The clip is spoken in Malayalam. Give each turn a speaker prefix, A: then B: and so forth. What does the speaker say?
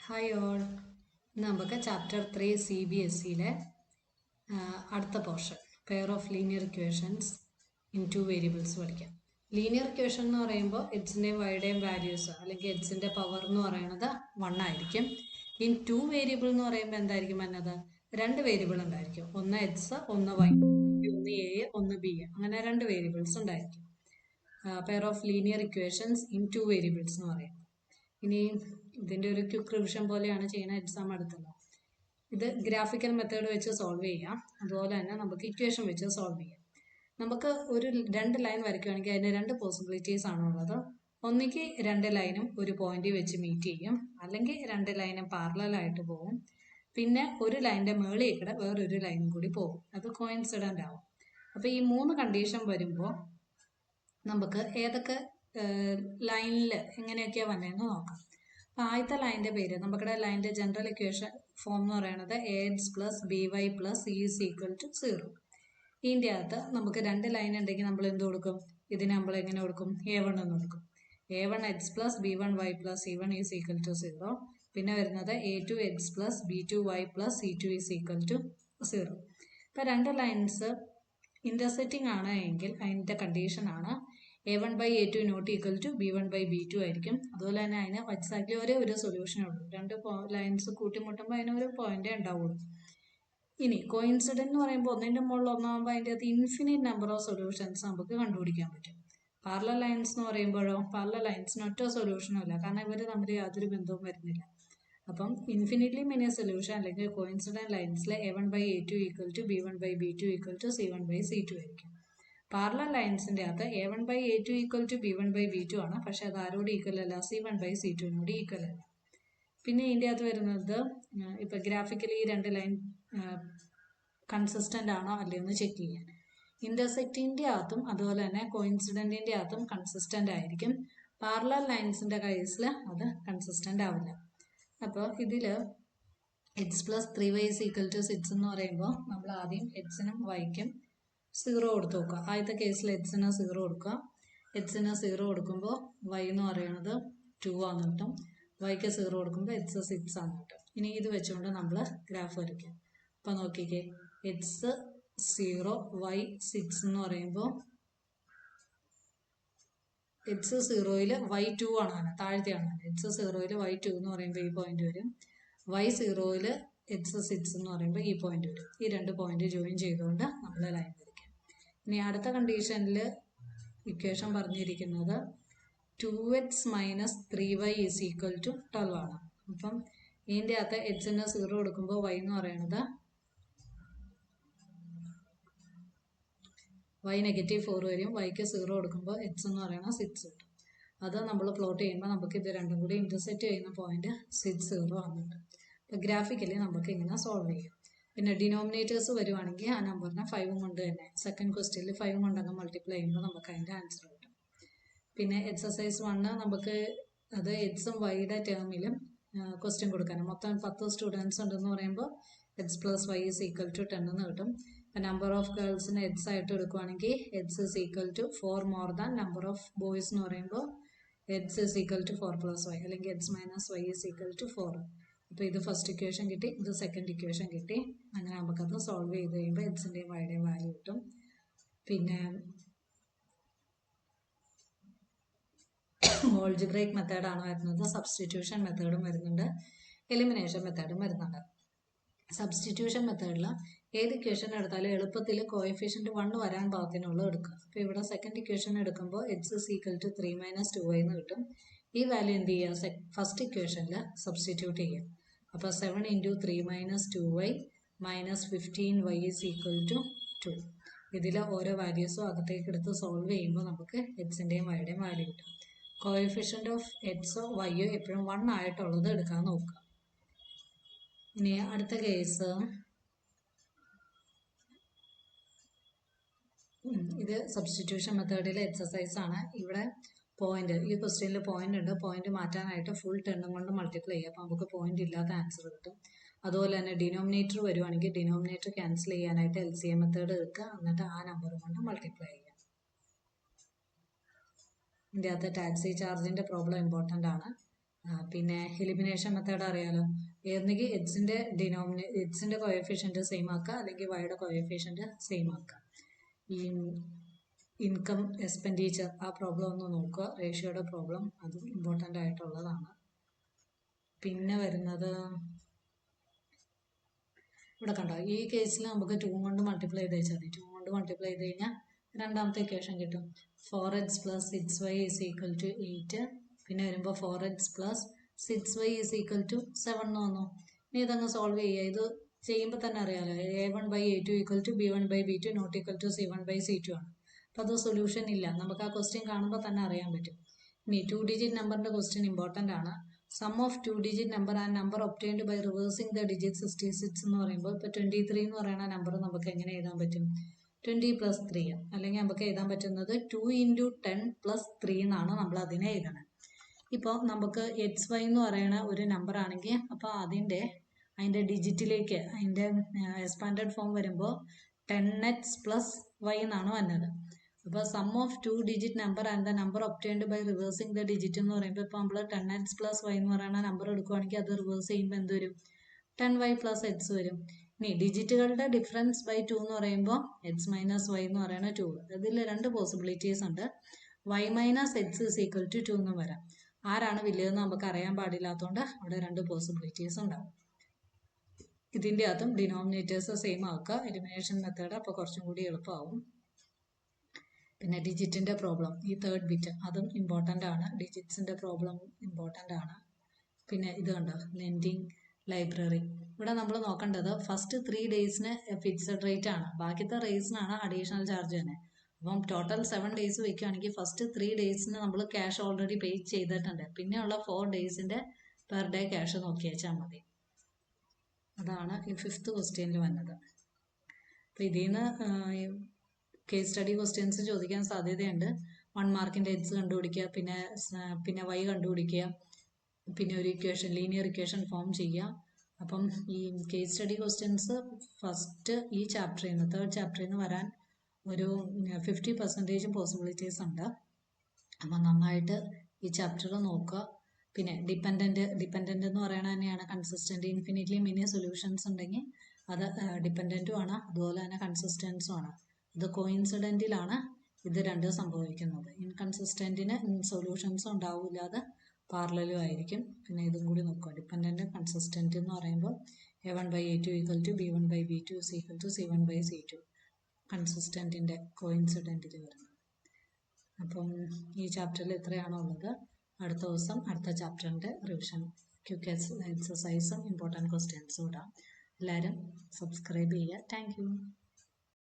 A: Hi all. നമുക്ക് ചാപ്റ്റർ 3 സി ബി എസ് സിയിലെ അടുത്ത portion pair of linear equations in two variables പഠിക്കാം. ലീനിയർ ഇക്വേഷൻ എന്ന് പറയുമ്പോൾ എക്സിൻ്റെയും വൈയുടെയും വാല്യൂസ് അല്ലെങ്കിൽ എക്സിൻ്റെ പവർ എന്ന് പറയുന്നത് 1 ആയിരിക്കും. ഇൻ ടു വേരിയബിൾ എന്ന് പറയുമ്പോൾ എന്തായിരിക്കും വന്നത്? രണ്ട് വേരിയബിൾ ഉണ്ടായിരിക്കും. ഒന്ന് എക്സ്, ഒന്ന് വൈ, ഒന്ന് എ, ഒന്ന് ബി, അങ്ങനെ രണ്ട് വേരിയബിൾസ് ഉണ്ടായിരിക്കും. Pair of linear equations in two variables എന്ന് പറയുന്നത്. ഇനി ഇതിൻ്റെ ഒരു ക്വിക്ക് റിവിഷൻ പോലെയാണ് ചെയ്യുന്ന എക്സാം അടുത്തുള്ളത്. ഇത് ഗ്രാഫിക്കൽ മെത്തേഡ് വെച്ച് സോൾവ് ചെയ്യാം, അതുപോലെ തന്നെ നമുക്ക് ഇക്വേഷൻ വെച്ച് സോൾവ് ചെയ്യാം. നമുക്ക് ഒരു രണ്ട് ലൈൻ വരയ്ക്കുകയാണെങ്കിൽ അതിന് രണ്ട് പോസിബിലിറ്റീസ് ആണുള്ളത്. ഒന്നുകിൽ രണ്ട് ലൈനും ഒരു പോയിന്റ് വെച്ച് മീറ്റ് ചെയ്യും, അല്ലെങ്കിൽ രണ്ട് ലൈനും പാരലലായിട്ട് പോകും. പിന്നെ ഒരു ലൈനിൻ്റെ മേളിൽ കൂടെ വേറൊരു ലൈനും കൂടി പോകും, അത് കോയിൻസിഡൻ്റ് ആവും. അപ്പോൾ ഈ മൂന്ന് കണ്ടീഷൻ വരുമ്പോൾ നമുക്ക് ഏതൊക്കെ ലൈനിൽ എങ്ങനെയൊക്കെയാണ് വന്നതെന്ന് നോക്കാം. അപ്പോൾ ആദ്യത്തെ ലൈനിൻ്റെ പേര്, നമ്മുടെ ലൈനിൻ്റെ ജനറൽ ഇക്വേഷൻ ഫോം എന്ന് പറയുന്നത് a x plus b y plus e is equal to 0. ഇതിൻ്റെ അകത്ത് നമുക്ക് രണ്ട് ലൈൻ ഉണ്ടെങ്കിൽ നമ്മൾ എന്ത് കൊടുക്കും? ഇതിന് നമ്മൾ എങ്ങനെ കൊടുക്കും? A1 എന്ന് കൊടുക്കും. A1 x plus b one y plus c one is equal to 0. പിന്നെ വരുന്നത് A2 x plus b two y plus c two is equal to 0. ഇപ്പോൾ രണ്ട് ലൈൻസ് ഇൻ്റർസെക്റ്റിംഗ് ആണ് എങ്കിൽ അതിൻ്റെ കണ്ടീഷനാണ് A1 by A2 not equal to B1 by B2 ആയിരിക്കും. അതുപോലെ തന്നെ അതിന് എക്സാക്ട്ലി ഒരേ ഒരു സൊല്യൂഷനേ ഉള്ളൂ. രണ്ട് ലൈൻസ് കൂട്ടിമുട്ടുമ്പോൾ അതിനൊരു പോയിന്റേ ഉണ്ടാവുള്ളൂ. ഇനി കോയിൻസിഡന്റ് എന്ന് പറയുമ്പോൾ ഒന്നിൻ്റെ മുകളിൽ ഒന്നാകുമ്പോൾ അതിൻ്റെ അകത്ത് ഇൻഫിനിറ്റ് നമ്പർ ഓഫ് സൊല്യൂഷൻസ് നമുക്ക് കണ്ടുപിടിക്കാൻ പറ്റും. പാരലൽ ലൈൻസ് എന്ന് പറയുമ്പോഴോ പാരലൽ ലൈൻസിന് ഒറ്റ സൊല്യൂഷനും ഇല്ല, കാരണം ഇവർ തമ്മിൽ യാതൊരു ബന്ധവും വരുന്നില്ല. അപ്പം ഇൻഫിനിറ്റ്ലി മെനി സൊല്യൂഷൻ അല്ലെങ്കിൽ കോയിൻസിഡന്റ് ലൈൻസിൽ A1 by A2 equal to B1 by B2 equal to C1 by C2 ആയിരിക്കും. പാരലൽ ലൈൻസിൻ്റെ അകത്ത് A1 by A2 equal to B1 by B2 ആണ്, പക്ഷെ അത് ആരോട് ഈക്വൽ അല്ല? C1 ബൈ C2നോട് ഈക്വൽ അല്ല. പിന്നെ ഇതിൻ്റെ അകത്ത് വരുന്നത് ഇപ്പം ഗ്രാഫിക്കലി ഈ രണ്ട് ലൈൻ കൺസിസ്റ്റൻ്റ് ആണോ അല്ലയോ എന്ന് ചെക്ക് ചെയ്യാൻ. ഇൻ്റർസെക്റ്റിൻ്റെ അകത്തും അതുപോലെ തന്നെ കോയിൻസിഡൻറ്റിൻ്റെ അകത്തും കൺസിസ്റ്റൻ്റ് ആയിരിക്കും. പാരലൽ ലൈൻസിൻ്റെ കേസിൽ അത് കൺസിസ്റ്റൻ്റ് ആവില്ല. അപ്പോൾ ഇതിൽ x plus 3y is equal to 6 എന്ന് പറയുമ്പോൾ നമ്മൾ ആദ്യം എക്സിനും വൈക്കും 0 കൊടുത്ത് നോക്കുക. ആദ്യത്തെ കേസിൽ എക്സിന് 0 കൊടുക്കുക. എക്സിന് 0 കൊടുക്കുമ്പോൾ വൈ എന്ന് പറയുന്നത് 2 ആണെന്ന് കിട്ടും. വൈക്ക് 0 കൊടുക്കുമ്പോൾ എക്സ് 6 ആണെന്ന് കിട്ടും. ഇനി ഇത് വെച്ചുകൊണ്ട് നമ്മൾ ഗ്രാഫ് വരയ്ക്കും. അപ്പോൾ നോക്കിക്കേ, എക്സ് 0 വൈ 6 എന്ന് പറയുമ്പോൾ എക്സ് 0യിൽ വൈ 2 ആണ്, താഴത്തെയാണ്. എക്സ് 0യിൽ വൈ 2 എന്ന് പറയുമ്പോൾ ഈ പോയിന്റ് വരും. വൈ 0യിൽ എക്സ് 6 എന്ന് പറയുമ്പോൾ ഈ പോയിന്റ് വരും. ഈ രണ്ട് പോയിന്റ് ജോയിൻ ചെയ്തുകൊണ്ട് നമ്മൾ ലൈൻ വരയ്ക്കാം. ഇനി അടുത്ത കണ്ടീഷനിൽ ഇക്വേഷൻ പറഞ്ഞിരിക്കുന്നത് 2x minus 3y is equal to 12 ആണ്. അപ്പം ഇതിൻ്റെ അകത്ത് എക്സിന് 0 കൊടുക്കുമ്പോൾ വൈ എന്ന് പറയുന്നത് y -4 വരും. വൈക്ക് 0 കൊടുക്കുമ്പോൾ എക്സ് എന്ന് പറയുന്നത് 6 കിട്ടും. അത് നമ്മൾ പ്ലോട്ട് ചെയ്യുമ്പോൾ നമുക്ക് ഇത് രണ്ടും കൂടി ഇൻ്റർസെക്റ്റ് ചെയ്യുന്ന പോയിന്റ് 60 ആകുന്നുണ്ട്. അപ്പോൾ ഗ്രാഫിക്കലി നമുക്ക് ഇങ്ങനെ സോൾവ് ചെയ്യാം. പിന്നെ ഡിനോമിനേറ്റേഴ്സ് വരുവാണെങ്കിൽ ആ നമ്പറിനെ 5 കൊണ്ട് തന്നെ സെക്കൻഡ് ക്വസ്റ്റ്യനിൽ 5 കൊണ്ടങ്ങ് മൾട്ടിപ്ലൈ ചെയ്യുമ്പോൾ നമുക്ക് അതിൻ്റെ ആൻസർ കിട്ടും. പിന്നെ എക്സസൈസ് 1 നമുക്ക് അത് എക്സും വൈയുടെ ടേമിലും ക്വസ്റ്റ്യൻ കൊടുക്കാനും. മൊത്തം 10 സ്റ്റുഡൻസ് ഉണ്ടെന്ന് പറയുമ്പോൾ X plus Y is equal to 10 എന്ന് കിട്ടും. നമ്പർ ഓഫ് ഗേൾസിന് എക്സ് ആയിട്ട് എടുക്കുവാണെങ്കിൽ X is equal to 4 more than number of boys എന്ന് പറയുമ്പോൾ X is equal to 4 plus Y അല്ലെങ്കിൽ X minus Y is equal to 4. അപ്പോൾ ഇത് ഫസ്റ്റ് ഇക്വേഷൻ കിട്ടി, ഇത് സെക്കൻഡ് ഇക്വേഷൻ കിട്ടി. അങ്ങനെ നമുക്കത് സോൾവ് ചെയ്ത് കഴിയുമ്പോൾ എക്സിൻ്റെയും വൈയുടെയും വാല്യൂ കിട്ടും. പിന്നെ ഓൾജിബ്രൈക് മെത്തേഡാണ് വരുന്നത്, സബ്സ്റ്റിറ്റ്യൂഷൻ മെത്തേഡും വരുന്നുണ്ട്, എലിമിനേഷൻ മെത്തേഡും വരുന്നുണ്ട്. സബ്സ്റ്റിറ്റ്യൂഷൻ മെത്തേഡിൽ ഏത് ഇക്വേഷൻ എടുത്താലും എളുപ്പത്തിൽ കോഎഫിഷ്യൻറ്റ് 1 വരാൻ പാകത്തിനുള്ള എടുക്കുക. അപ്പോൾ ഇവിടെ സെക്കൻഡ് ഇക്വേഷൻ എടുക്കുമ്പോൾ x is equal to 3 minus 2y എന്ന് കിട്ടും. ഈ വാല്യൂ എന്ത് ചെയ്യുക? ഫസ്റ്റ് ഇക്വേഷനിൽ സബ്സ്റ്റിറ്റ്യൂട്ട് ചെയ്യുക. അപ്പോൾ 7 into 3 minus 2y minus 15y is equal to 2. ഇതിൽ ഓരോ വാല്യൂസും അകത്തേക്ക് എടുത്ത് സോൾവ് ചെയ്യുമ്പോൾ നമുക്ക് എക്സിൻ്റെയും വൈയുടെയും വാല്യൂ കിട്ടും. കോഎഫിഷ്യൻറ്റ് ഓഫ് എക്സോ വൈയോ എപ്പോഴും 1 ആയിട്ടുള്ളത് എടുക്കാൻ നോക്കുക. ഇനി അടുത്ത കേസ്, ഇത് സബ്സ്റ്റിറ്റ്യൂഷൻ മെത്തേഡിലെ എക്സസൈസ് ആണ്. ഇവിടെ പോയിന്റ്, ഈ ക്വസ്റ്റ്യനിൽ പോയിന്റ് ഉണ്ട്. പോയിന്റ് മാറ്റാനായിട്ട് ഫുൾ 10 കൊണ്ട് മൾട്ടിപ്ലൈ ചെയ്യുക. അപ്പോൾ നമുക്ക് പോയിന്റ് ഇല്ലാത്ത ആൻസർ കിട്ടും. അതുപോലെ തന്നെ ഡിനോമിനേറ്റർ വരുവാണെങ്കിൽ ഡിനോമിനേറ്റർ ക്യാൻസൽ ചെയ്യാനായിട്ട് LCM മെത്തേഡ് എടുക്കുക, എന്നിട്ട് ആ നമ്പർ കൊണ്ട് മൾട്ടിപ്ലൈ ചെയ്യുക. ഇതിൻ്റെ അകത്ത് ടാക്സി ചാർജിൻ്റെ പ്രോബ്ലം ഇമ്പോർട്ടൻ്റ് ആണ്. പിന്നെ എലിമിനേഷൻ മെത്തേഡ് അറിയാലോ, ഏതെങ്കിൽ എക്സിന്റെ കോഎഫിഷ്യന്റ് സെയിം ആക്കുക, അല്ലെങ്കിൽ വൈയുടെ കോഎഫിഷ്യന്റ് സെയിം ആക്കുക. ഈ ഇൻകം എക്സ്പെൻഡിച്ചർ ആ പ്രോബ്ലം ഒന്ന് നോക്കുക, റേഷ്യോയുടെ പ്രോബ്ലം അതും ഇമ്പോർട്ടൻ്റ് ആയിട്ടുള്ളതാണ്. പിന്നെ വരുന്നത് ഇവിടെ കണ്ടോ, ഈ കേസിൽ നമുക്ക് 2 കൊണ്ട് മൾട്ടിപ്ലൈ ചെയ്ത് വെച്ചാൽ മതി. 2 കൊണ്ട് മൾട്ടിപ്ലൈ ചെയ്ത് കഴിഞ്ഞാൽ രണ്ടാമത്തെ ഇക്വേഷൻ കിട്ടും. 4x + 6y = 8. പിന്നെ വരുമ്പോൾ 4x + 6y = 7 എന്ന് വന്നു. ഇനി ഇതങ്ങ് സോൾവ് ചെയ്യുക. ഇത് ചെയ്യുമ്പോൾ തന്നെ അറിയാമല്ലോ, a1/a2 = b1/b2 ≠ c1/c2 ആണ്. അപ്പോൾ അത് സൊല്യൂഷൻ ഇല്ല, നമുക്ക് ആ ക്വസ്റ്റ്യൻ കാണുമ്പോൾ തന്നെ അറിയാൻ പറ്റും. ഇനി 2 ഡിജിറ്റ് നമ്പറിൻ്റെ ക്വസ്റ്റ്യൻ ഇമ്പോർട്ടൻ്റ് ആണ്. Sum of 2 digit number and number obtained by reversing the digit 66 എന്ന് പറയുമ്പോൾ ഇപ്പോൾ 23 എന്ന് പറയുന്ന നമ്പർ നമുക്ക് എങ്ങനെ എഴുതാൻ പറ്റും? 20 + 3, അല്ലെങ്കിൽ നമുക്ക് എഴുതാൻ പറ്റുന്നത് 2 × 10 + 3 എന്നാണ് നമ്മൾ അതിനെ എഴുതണം. ഇപ്പോൾ നമുക്ക് xy എന്ന് പറയുന്ന ഒരു നമ്പർ ആണെങ്കിൽ അപ്പോൾ അതിൻ്റെ ഡിജിറ്റിലേക്ക് അതിൻ്റെ എക്സ്പാൻഡഡ് ഫോം വരുമ്പോൾ 10x + y എന്നാണ് വന്നത്. അപ്പോൾ sum of 2 digit number and the number obtained by reversing the digit എന്ന് പറയുമ്പോൾ ഇപ്പോൾ നമ്മൾ 10x + y എന്ന് പറയുന്ന നമ്പർ എടുക്കുകയാണെങ്കിൽ അത് റിവേഴ്സ് ചെയ്യുമ്പോൾ എന്ത് വരും? 10y + x വരും. ഇനി ഡിജിറ്റുകളുടെ ഡിഫറൻസ് ബൈ 2 എന്ന് പറയുമ്പോൾ x - y എന്ന് പറയുന്ന 2. ഇതിൽ 2 പോസിബിലിറ്റീസ് ഉണ്ട്. y - x = 2 എന്നും വരാം. ആരാണ് വലിയതെന്ന് നമുക്ക് അറിയാൻ പാടില്ലാത്തതുകൊണ്ട് അവിടെ 2 പോസിബിലിറ്റീസ് ഉണ്ടാവും. ഇതിൻ്റെ അതും ഡിനോമിനേറ്റേഴ്സ് സെയിം ആക്കുക, എലിമിനേഷൻ മെത്തേഡ്, അപ്പോൾ കുറച്ചും കൂടി എളുപ്പമാവും. പിന്നെ ഡിജിറ്റിൻ്റെ പ്രോബ്ലം, ഈ 3rd ബിറ്റ് അതും ഇമ്പോർട്ടൻ്റ് ആണ്. ഡിജിറ്റ്സിൻ്റെ പ്രോബ്ലം ഇമ്പോർട്ടൻ്റ് ആണ്. പിന്നെ ഇത് കണ്ടോ, ലെൻഡിങ് ലൈബ്രറി. ഇവിടെ നമ്മൾ നോക്കേണ്ടത് ഫസ്റ്റ് 3 ഡേയ്സിന് ഫിക്സഡ് റേറ്റ് ആണ്, ബാക്കിത്തെ റേസിനാണ് അഡീഷണൽ ചാർജ് തന്നെ. അപ്പം ടോട്ടൽ 7 ഡേയ്സ് വയ്ക്കുകയാണെങ്കിൽ ഫസ്റ്റ് 3 ഡേയ്സിന് നമ്മൾ ക്യാഷ് ഓൾറെഡി പേ ചെയ്തിട്ടുണ്ട്. പിന്നെയുള്ള 4 ഡേയ്സിൻ്റെ പെർ ഡേ ക്യാഷ് നോക്കി വെച്ചാൽ മതി. അതാണ് ഈ 5th ക്വസ്റ്റ്യനിൽ വന്നത്. അപ്പോൾ ഇതിൽ നിന്ന് കേസ് സ്റ്റഡി ക്വസ്റ്റ്യൻസ് ചോദിക്കാൻ സാധ്യതയുണ്ട്. 1 മാർക്കിൻ്റെ എക്സ് കണ്ടുപിടിക്കുക, പിന്നെ വൈ കണ്ടുപിടിക്കുക, പിന്നെ ഒരു ഇക്വേഷൻ, ലീനിയർ ഇക്വേഷൻ ഫോം ചെയ്യുക. അപ്പം ഈ കേസ് സ്റ്റഡി ക്വസ്റ്റ്യൻസ് ഫസ്റ്റ് ഈ ചാപ്റ്ററിൽ നിന്ന് 3rd ചാപ്റ്ററിൽ നിന്ന് വരാൻ ഒരു 50% പോസിബിലിറ്റീസ് ഉണ്ട്. അപ്പം നന്നായിട്ട് ഈ ചാപ്റ്റർ നോക്കുക. പിന്നെ ഡിപ്പെൻഡൻ്റ് എന്ന് പറയുന്നത് തന്നെയാണ് കൺസിസ്റ്റൻ്റ്. ഇൻഫിനിറ്റ്ലി മെനി സൊല്യൂഷൻസ് ഉണ്ടെങ്കിൽ അത് ഡിപ്പെൻഡൻറ്റും ആണ്, അതുപോലെ തന്നെ കൺസിസ്റ്റൻസും ആണ്. ഇത് കോയിൻസിഡൻറ്റിലാണ് ഇത് രണ്ടും സംഭവിക്കുന്നത്. ഇൻകൺസിസ്റ്റൻറ്റിന് സൊല്യൂഷൻസും ഉണ്ടാവില്ല, അത് പാരലലും ആയിരിക്കും. പിന്നെ ഇതും കൂടി നോക്കുക, ഡിപ്പെൻഡൻറ്റ് കൺസിസ്റ്റൻറ്റ് എന്ന് പറയുമ്പോൾ a1/a2 = b1/b2 = c1/c2 കൺസിസ്റ്റൻറ്റിൻ്റെ കോയിൻസിഡൻറ്റിൽ വരുന്നത്. അപ്പം ഈ ചാപ്റ്ററിൽ ഇത്രയാണോ ഉള്ളത്. അടുത്ത ദിവസം അടുത്ത ചാപ്റ്ററിൻ്റെ റിവിഷൻ ക്വിക്ക് എക്സസൈസും ഇമ്പോർട്ടൻറ്റ് ക്വസ്റ്റ്യൻസും ഇടാം. എല്ലാവരും സബ്സ്ക്രൈബ് ചെയ്യുക. Thank you.